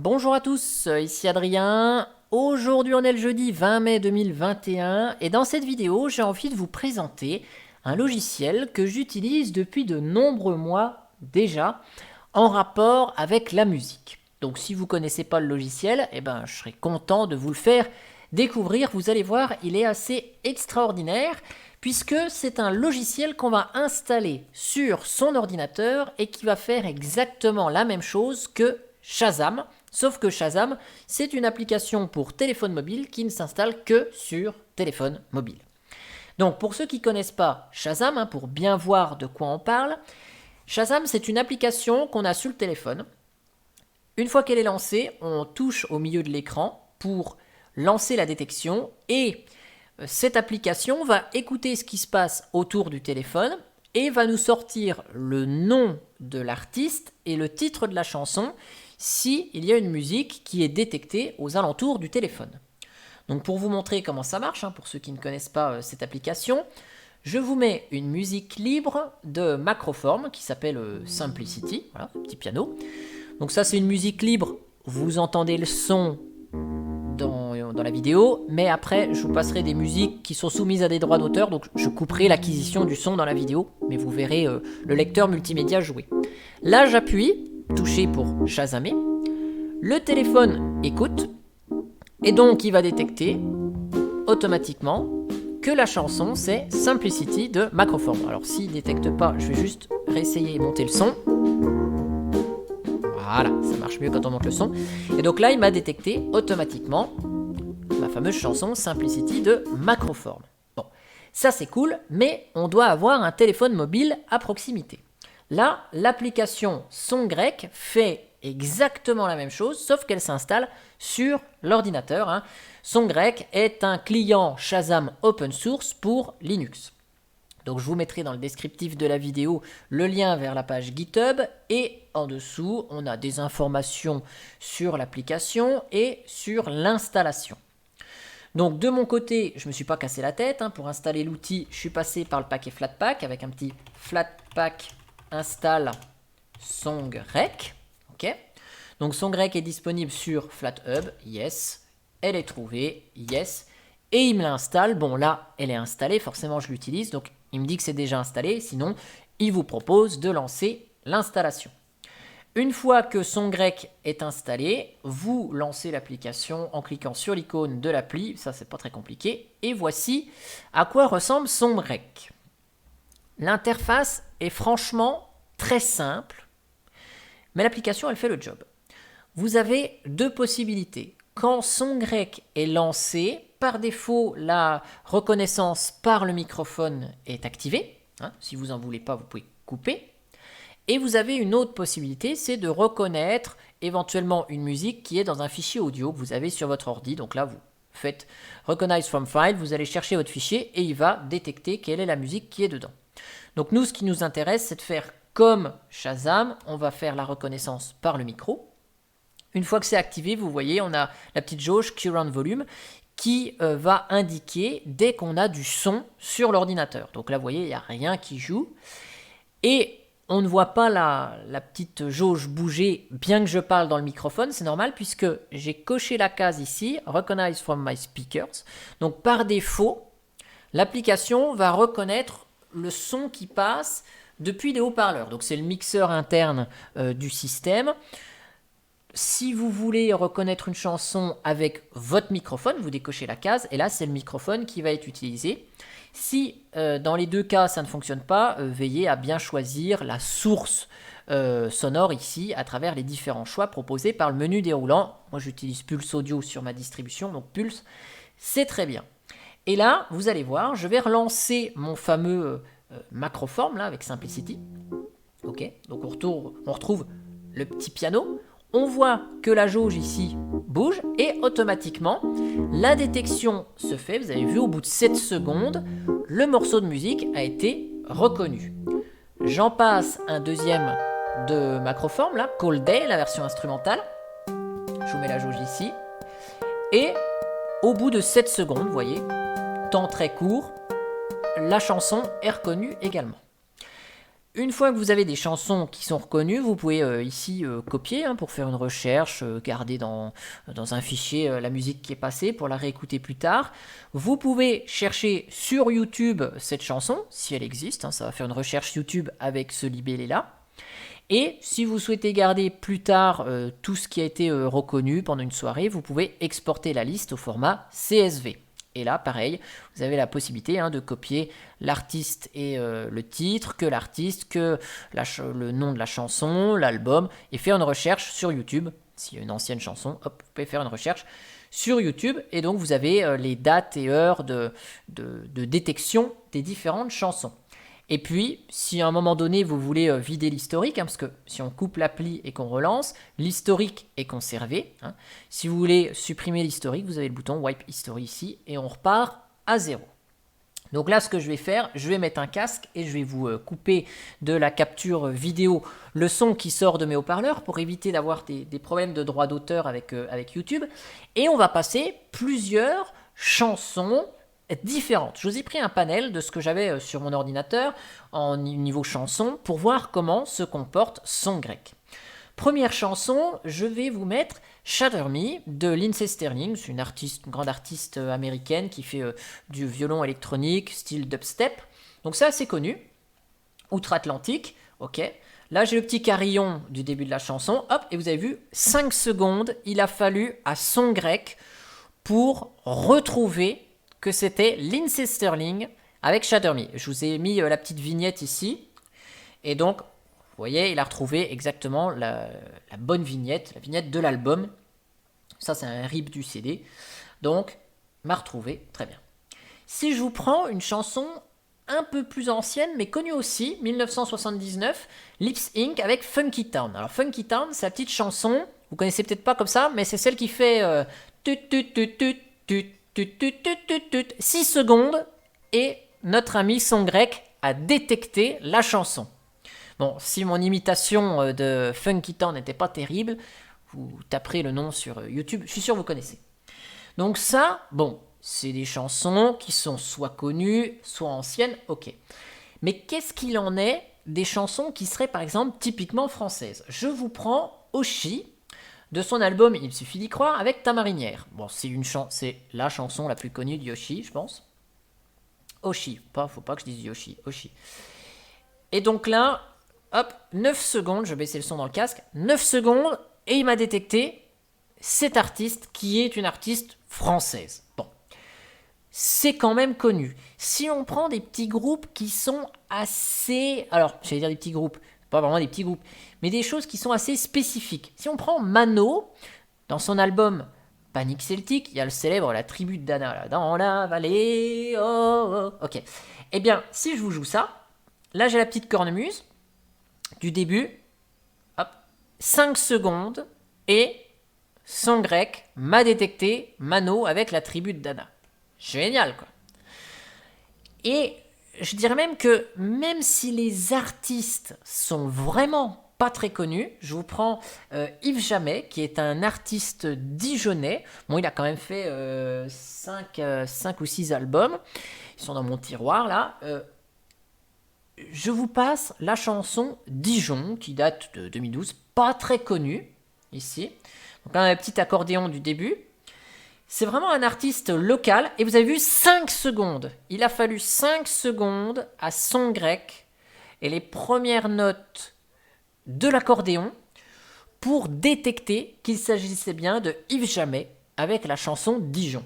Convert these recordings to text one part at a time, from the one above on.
Bonjour à tous, ici Adrien. Aujourd'hui on est le jeudi 20 mai 2021 et dans cette vidéo j'ai envie de vous présenter un logiciel que j'utilise depuis de nombreux mois déjà en rapport avec la musique. Donc si vous ne connaissez pas le logiciel, je serai content de vous le faire découvrir. Vous allez voir, il est assez extraordinaire puisque c'est un logiciel qu'on va installer sur son ordinateur et qui va faire exactement la même chose que Shazam. Sauf que Shazam, c'est une application pour téléphone mobile qui ne s'installe que sur téléphone mobile. Donc pour ceux qui ne connaissent pas Shazam, pour bien voir de quoi on parle, Shazam c'est une application qu'on a sur le téléphone. Une fois qu'elle est lancée, on touche au milieu de l'écran pour lancer la détection et cette application va écouter ce qui se passe autour du téléphone et va nous sortir le nom de l'artiste et le titre de la chanson s'il y a une musique qui est détectée aux alentours du téléphone. Donc pour vous montrer comment ça marche, pour ceux qui ne connaissent pas cette application, je vous mets une musique libre de Macroform qui s'appelle Simplicity, voilà, petit piano. Donc ça c'est une musique libre, vous entendez le son dans la vidéo, mais après je vous passerai des musiques qui sont soumises à des droits d'auteur, donc je couperai l'acquisition du son dans la vidéo, mais vous verrez le lecteur multimédia jouer. Là j'appuie, toucher pour Shazamer, le téléphone écoute, et donc il va détecter automatiquement que la chanson c'est Simplicity de Macroform. Alors s'il ne détecte pas, je vais juste réessayer et monter le son. Voilà, ça marche mieux quand on monte le son. Et donc là, il m'a détecté automatiquement ma fameuse chanson Simplicity de Macroform. Bon, ça c'est cool, mais on doit avoir un téléphone mobile à proximité. Là, l'application Son Grec fait exactement la même chose, sauf qu'elle s'installe sur l'ordinateur. Son Grec est un client Shazam open source pour Linux. Donc je vous mettrai dans le descriptif de la vidéo le lien vers la page GitHub et en dessous on a des informations sur l'application et sur l'installation. Donc de mon côté, je ne me suis pas cassé la tête. Pour installer l'outil, je suis passé par le paquet Flatpak avec un petit Flatpak install SongRec. Ok. Donc SongRec est disponible sur FlatHub, yes. Elle est trouvée, yes. Et il me l'installe. Bon là, elle est installée, forcément je l'utilise. Donc il me dit que c'est déjà installé, sinon il vous propose de lancer l'installation. Une fois que Son Grec est installé, vous lancez l'application en cliquant sur l'icône de l'appli, ça c'est pas très compliqué, et voici à quoi ressemble Son Grec. L'interface est franchement très simple, mais l'application elle fait le job. Vous avez deux possibilités. Quand Son Grec est lancé, par défaut, la reconnaissance par le microphone est activée. Si vous n'en voulez pas, vous pouvez couper. Et vous avez une autre possibilité, c'est de reconnaître éventuellement une musique qui est dans un fichier audio que vous avez sur votre ordi. Donc là, vous faites Recognize from File, vous allez chercher votre fichier et il va détecter quelle est la musique qui est dedans. Donc nous, ce qui nous intéresse, c'est de faire comme Shazam. On va faire la reconnaissance par le micro. Une fois que c'est activé, vous voyez, on a la petite jauge Current Volume qui va indiquer dès qu'on a du son sur l'ordinateur. Donc là, vous voyez, il n'y a rien qui joue. Et on ne voit pas la petite jauge bouger, bien que je parle dans le microphone. C'est normal puisque j'ai coché la case ici, Recognize from my speakers. Donc par défaut, l'application va reconnaître le son qui passe depuis des haut-parleurs. Donc c'est le mixeur interne du système. Si vous voulez reconnaître une chanson avec votre microphone, vous décochez la case et là c'est le microphone qui va être utilisé. Si dans les deux cas ça ne fonctionne pas, veillez à bien choisir la source sonore ici à travers les différents choix proposés par le menu déroulant. Moi j'utilise Pulse Audio sur ma distribution, donc Pulse, c'est très bien. Et là, vous allez voir, je vais relancer mon fameux Macroform là avec Simplicity. Ok, donc on retrouve le petit piano. On voit que la jauge ici bouge et automatiquement la détection se fait. Vous avez vu, au bout de 7 secondes, le morceau de musique a été reconnu. J'en passe un deuxième de Macroform, là, Call Day, la version instrumentale. Je vous mets la jauge ici. Et au bout de 7 secondes, vous voyez, temps très court, la chanson est reconnue également. Une fois que vous avez des chansons qui sont reconnues, vous pouvez ici copier pour faire une recherche, garder dans un fichier la musique qui est passée pour la réécouter plus tard. Vous pouvez chercher sur YouTube cette chanson, si elle existe, ça va faire une recherche YouTube avec ce libellé-là. Et si vous souhaitez garder plus tard tout ce qui a été reconnu pendant une soirée, vous pouvez exporter la liste au format CSV. Et là, pareil, vous avez la possibilité de copier l'artiste et le titre, que l'artiste, que le nom de la chanson, l'album, et faire une recherche sur YouTube. S'il y a une ancienne chanson, hop, vous pouvez faire une recherche sur YouTube. Et donc, vous avez les dates et heures de détection des différentes chansons. Et puis, si à un moment donné, vous voulez vider l'historique, parce que si on coupe l'appli et qu'on relance, l'historique est conservé. Si vous voulez supprimer l'historique, vous avez le bouton Wipe History ici, et on repart à 0. Donc là, ce que je vais faire, je vais mettre un casque et je vais vous couper de la capture vidéo le son qui sort de mes haut-parleurs pour éviter d'avoir des problèmes de droit d'auteur avec YouTube. Et on va passer plusieurs chansons différentes. Je vous ai pris un panel de ce que j'avais sur mon ordinateur en niveau chanson pour voir comment se comporte son grec. Première chanson, je vais vous mettre Shatter Me de Lindsey Stirling, c'est une grande artiste américaine qui fait du violon électronique, style dubstep. Donc c'est assez connu. Outre-Atlantique, ok. Là j'ai le petit carillon du début de la chanson, hop, et vous avez vu, 5 secondes, il a fallu à son grec pour retrouver que c'était Lindsey Stirling avec Shatter Me. Je vous ai mis la petite vignette ici. Et donc, vous voyez, il a retrouvé exactement la bonne vignette, la vignette de l'album. Ça, c'est un rip du CD. Donc, m'a retrouvé, très bien. Si je vous prends une chanson un peu plus ancienne, mais connue aussi, 1979, Lips Inc. avec Funky Town. Alors, Funky Town, c'est la petite chanson, vous connaissez peut-être pas comme ça, mais c'est celle qui fait 6 secondes et notre ami son grec a détecté la chanson. Bon, si mon imitation de Funky Town n'était pas terrible, vous taperez le nom sur YouTube, je suis sûr que vous connaissez. Donc ça, bon, c'est des chansons qui sont soit connues, soit anciennes, ok. Mais qu'est-ce qu'il en est des chansons qui seraient par exemple typiquement françaises? Je vous prends Oshi, de son album Il suffit d'y croire avec Ta marinière. Bon, c'est la chanson la plus connue de Yoshi, je pense. Oshi, faut pas que je dise Yoshi, Oshi. Et donc là, hop, 9 secondes, je vais baisser le son dans le casque, 9 secondes, et il m'a détecté cet artiste qui est une artiste française. Bon, c'est quand même connu. Si on prend des petits groupes qui sont assez... Alors, j'allais dire des petits groupes, pas vraiment des petits groupes, mais des choses qui sont assez spécifiques. Si on prend Mano, dans son album Panique Celtique, il y a le célèbre La tribu de Dana, là, dans la vallée, oh, oh. Ok. Eh bien, si je vous joue ça, là j'ai la petite cornemuse du début, hop, 5 secondes, et son grec m'a détecté Mano avec La tribu de Dana. Génial, quoi. Et je dirais même que même si les artistes sont vraiment pas très connus, je vous prends Yves Jamais, qui est un artiste dijonnais. Bon, il a quand même fait 5 ou 6 albums. Ils sont dans mon tiroir, là. Je vous passe la chanson Dijon, qui date de 2012, pas très connue, ici. Donc là, on a un petit accordéon du début. C'est vraiment un artiste local, et vous avez vu 5 secondes. Il a fallu 5 secondes à son grec et les premières notes de l'accordéon pour détecter qu'il s'agissait bien de Yves Jamais avec la chanson Dijon.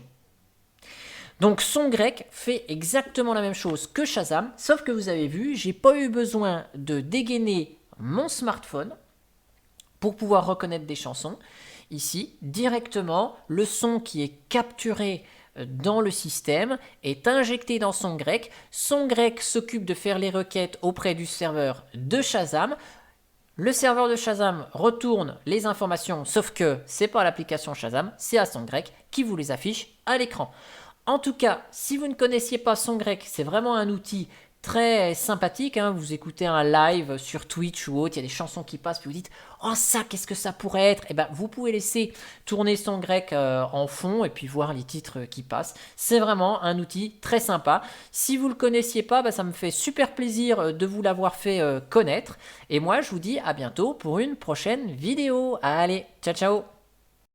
Donc son grec fait exactement la même chose que Shazam, sauf que vous avez vu, j'ai pas eu besoin de dégainer mon smartphone pour pouvoir reconnaître des chansons. Ici, directement, le son qui est capturé dans le système est injecté dans son grec. Son grec s'occupe de faire les requêtes auprès du serveur de Shazam. Le serveur de Shazam retourne les informations, sauf que c'est pas l'application Shazam, c'est à son grec qui vous les affiche à l'écran. En tout cas, si vous ne connaissiez pas son grec, c'est vraiment un outil très sympathique, hein. Vous écoutez un live sur Twitch ou autre, il y a des chansons qui passent, puis vous dites oh ça, qu'est-ce que ça pourrait être? Et ben vous pouvez laisser tourner Son Grec en fond et puis voir les titres qui passent. C'est vraiment un outil très sympa. Si vous le connaissiez pas, ça me fait super plaisir de vous l'avoir fait connaître. Et moi je vous dis à bientôt pour une prochaine vidéo. Allez, ciao ciao.